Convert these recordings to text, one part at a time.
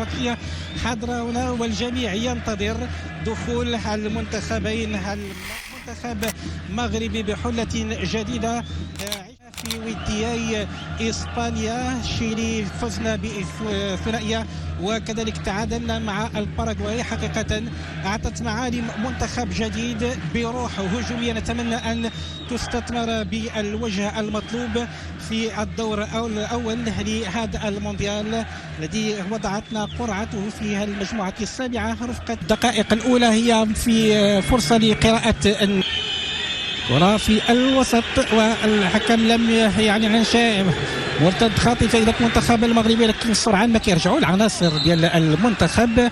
الديمقراطية حاضرة هنا، والجميع ينتظر دخول المنتخبين، المنتخب مغربي بحلة جديدة في وديي إسبانيا. شيلي فزنا بالثنائية وكذلك تعادلنا مع الباراغواي. حقيقة أعطت معالم منتخب جديد بروح هجومية نتمنى أن تستثمر بالوجه المطلوب في الدور الأول لهذا المونديال الذي وضعتنا قرعته في المجموعة السابعة. رفقة الدقائق الأولى هي في فرصة لقراءة كرة في الوسط، والحكم لم يعني عن شيء. مرتد خاطئ فائدة المنتخب المغربي، لكن سرعان ما كيرجعوا العناصر ديال المنتخب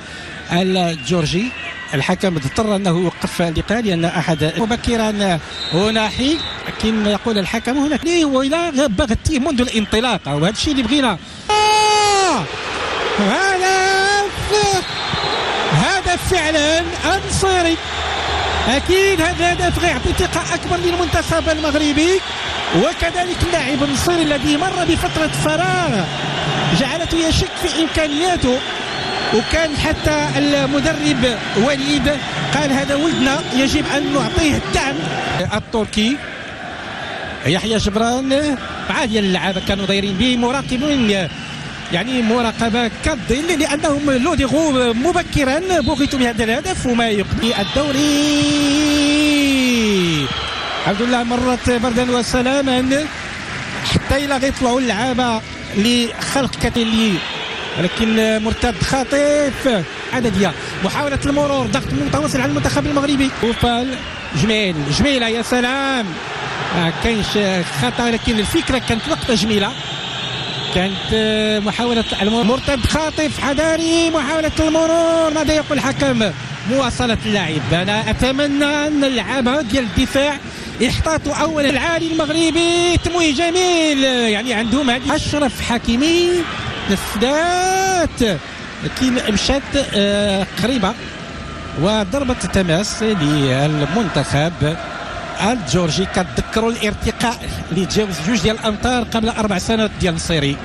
الجورجي. الحكم اضطر انه يوقف اللقاء لان احد مبكرا هنا حي، لكن يقول الحكم هناك ليه وإلى بغتيه منذ الانطلاقه، وهذا الشيء اللي بغينا. هدف فعلا انصاري، اكيد هذا الهدف غيعطي ثقه اكبر للمنتخب المغربي، وكذلك اللاعب النصيري الذي مر بفتره فراغ جعلته يشك في امكانياته، وكان حتى المدرب وليد قال هذا ولدنا يجب ان نعطيه الدعم. التركي يحيى جبران مع ديال اللعابه كانوا دايرين به مراقبين، يعني مراقبه كالظل لانهم لودغوا مبكرا بغيتوا بهذا الهدف وما يقضي الدوري. الحمد لله مرت بردا وسلاما حتى الى غيطلعوا اللعابه لخلق كتيلي، ولكن مرتد خاطف عدديه. محاوله المرور، ضغط متواصل على المنتخب المغربي. وفال جميله يا سلام، ما كاينش خطا، لكن الفكره كانت وقتها جميله. كانت محاولة مرتد خاطف حذاري، محاولة المرور. ماذا يقول الحكم؟ مواصلة اللعب. أنا أتمنى أن اللعابة ديال الدفاع يحتاطوا أولا. العالي المغربي تمويه جميل، يعني عندهم هذه أشرف حكيمي نفذات، لكن مشات قريبة. وضربة تماس للمنتخب الجورجي. كتذكروا الارتقاء اللي تجاوز 2 ديال الامتار قبل 4 سنوات ديال النصيري.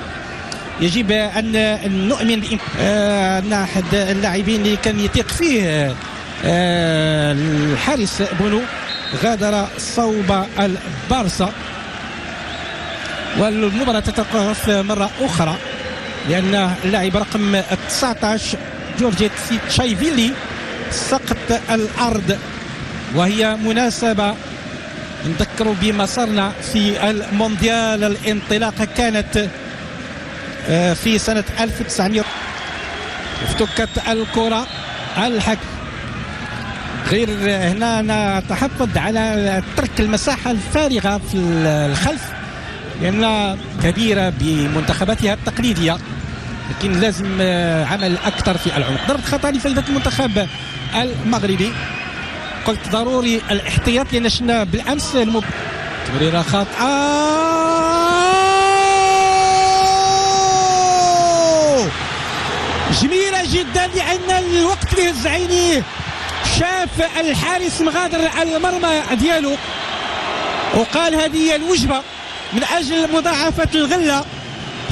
يجب ان نؤمن ان احد اللاعبين اللي كان يثيق فيه الحارس بونو غادر صوب البارسا، والمباراة تتوقف مرة أخرى لأن اللاعب رقم 19 جورجي تشايفيلي سقط الأرض، وهي مناسبة نذكروا بمسارنا في المونديال. الانطلاقة كانت في سنة 1900. افتكت الكرة، الحكم غير هنا نتحفظ على ترك المساحة الفارغة في الخلف لأنها كبيرة بمنتخباتها التقليدية، لكن لازم عمل أكثر في العمق. ضربة خطأ لفائدة المنتخب المغربي. قلت ضروري الاحتياط لأن شفنا بالأمس تمريرة خاطئة جميلة جدا، لأن الوقت اللي هز عينيه شاف الحارس مغادر على المرمى ديالو وقال هذه هي الوجبة من أجل مضاعفة الغلة.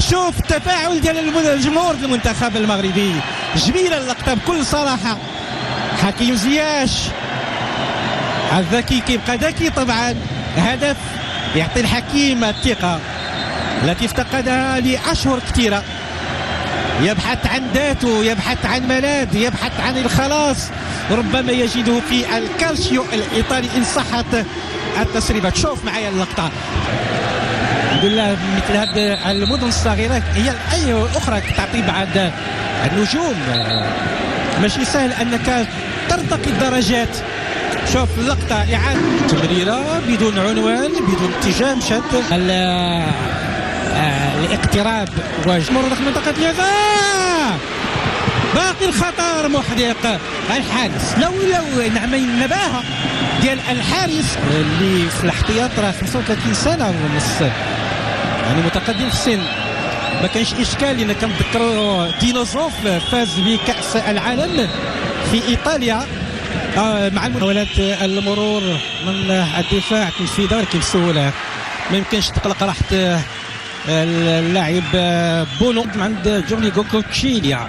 شوف التفاعل ديال الجمهور المنتخب المغربي، جميلة اللقطة بكل صراحة. حكيم زياش الذكي كيبقى ذكي طبعا. هدف يعطي الحكيم الثقة التي افتقدها لأشهر كثيرة. يبحث عن ذاته، يبحث عن ملاذ، يبحث عن الخلاص، ربما يجده في الكالشيو الإيطالي إن صحت التسريبات. شوف معايا اللقطة. الحمد لله مثل هذه المدن الصغيرة هي أي أخرى تعطي بعض النجوم. ماشي سهل أنك ترتقي الدرجات. شوف اللقطة، إعادة تمريرة بدون عنوان بدون اتجاه، مشات الاقتراب ومر داخل منطقة الجزاء. باقي الخطر محدق الحارس. لو نعم النباهة ديال الحارس اللي في الاحتياط راه 35 سنة ونص، يعني متقدم في السن. ما كانش اشكال لان كنذكروا ديناصوف فاز بكأس العالم في ايطاليا مع محاولات المرور من الدفاع تنفيذها، ولكن بسهوله ما يمكنش تقلق راحه اللاعب بونو عند جورني كوتشيليا.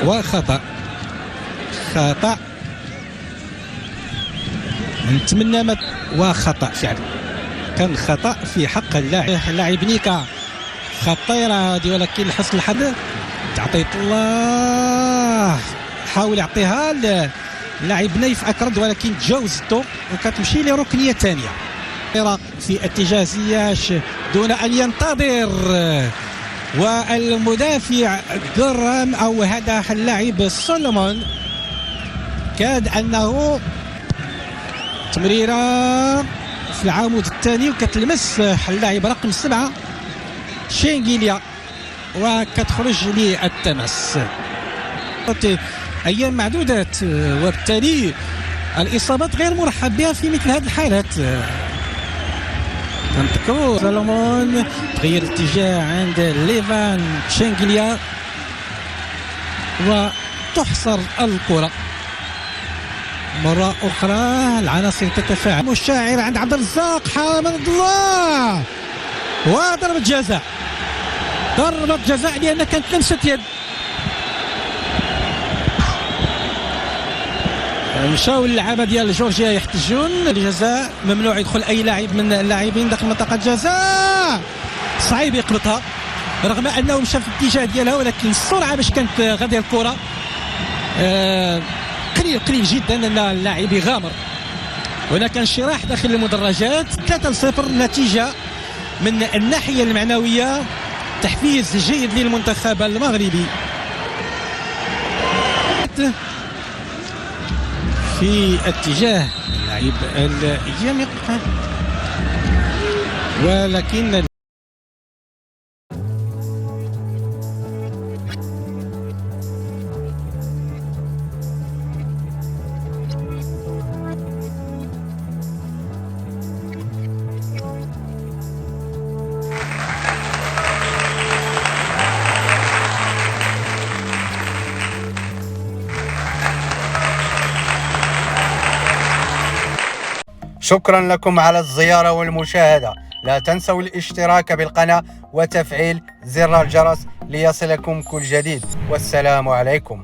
وخطأ. خطأ نتمنى ما وخطأ فعلا، كان خطأ في حق اللاعب نيكا. خطيرة هذه، ولكن لحسن الحظ تعطيت الله، حاول يعطيها اللاعب نايف أكرد، ولكن تجاوزته وكتمشي لركنية ثانية في اتجاه زياش دون أن ينتظر. والمدافع جرام أو هذا اللاعب سولومون كاد أنه تمريرة في العمود الثاني وكتلمس اللاعب رقم 7 شينغيليا وكتخرج للتماس. أيام معدودات وبالتالي الإصابات غير مرحب بها في مثل هذه الحالات. تنذكروا سولومون تغير الاتجاه عند ليفان شينغيليا وتحصر الكرة مرة أخرى. العناصر تتفاعل. مشاعر عند عبد الرزاق، حرام الله، وضربة جزاء. ضربة جزاء لأن كانت لمسة يد. مشاو اللعابة ديال جورجيا يحتجون الجزاء، ممنوع يدخل أي لاعب من اللاعبين داخل منطقة الجزاء. صعيب يقبطها رغم أنه مشى في الاتجاه ديالها، ولكن السرعة باش كانت غادية الكرة قليل جدا ان اللاعب يغامر. هناك انشراح داخل المدرجات. 3-0 نتيجة من الناحية المعنوية، تحفيز جيد للمنتخب المغربي في اتجاه اللاعب اليميق، ولكن شكرا لكم على الزيارة والمشاهدة. لا تنسوا الاشتراك بالقناة وتفعيل زر الجرس ليصلكم كل جديد، والسلام عليكم.